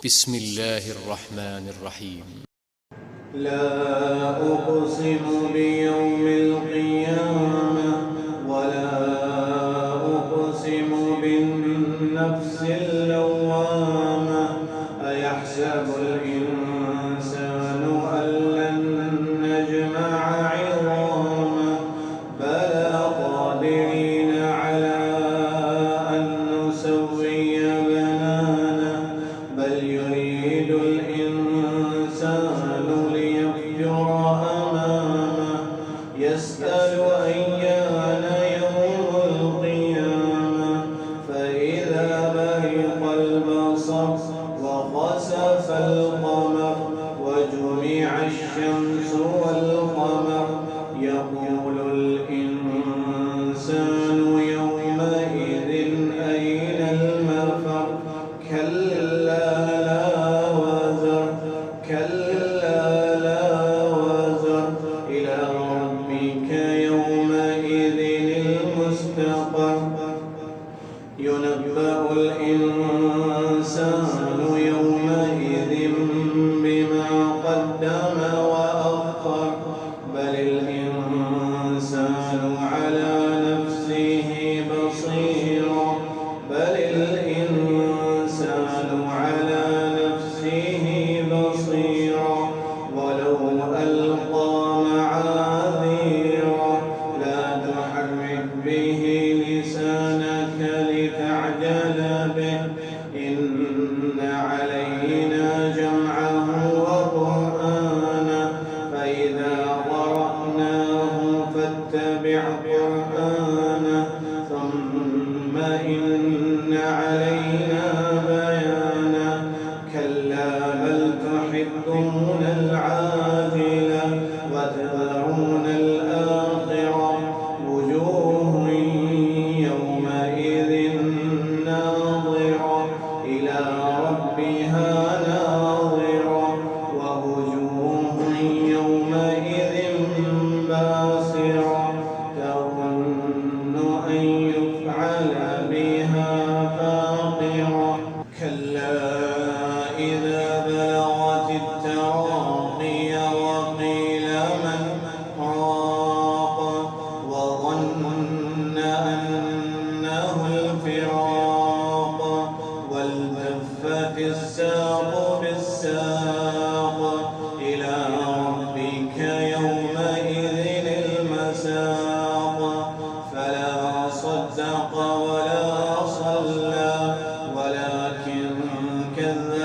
بسم الله الرحمن الرحيم. لا أقسم بيوم القيامة ولا أقسم بالنفس اللوامة أيحسب الإنسان أن لن نجمع عظامه بلى قادرين على أن نسوي بنانه بل يريد الإنسان ليفجر أمامه يسأل أيان يوم القيامة فإذا برق البصر وخسف القمر وجمع الشمس والقمر يقول الإنسان يومئذ أين المفر كلا لا وزر إلى ربك يومئذ المستقر ينبأ الإنسان يومئذ بما قدم وأخر بل الإنسان على نفسه بصيرا ولو ألقى معاذيره لا تحرك به لسانك لتعجل به إن علينا جمعه وقرآنه فإذا قرأناه فاتبع قرآنه ثم إن علينا بيانه كلا بل تحبون العاجلة وتذرون الآخرة وجوه يومئذ ناظرة إلى ربها ناظرة ووجوه يومئذ باسرة تظن أن يفعل بها فاقرة كلا إذا بلغت التراقي وقيل من راق وظن أنه الفراق والتفت الساق بالساق إلى ربك يومئذ المساق فلا صدق ولا صلى ولكن كذب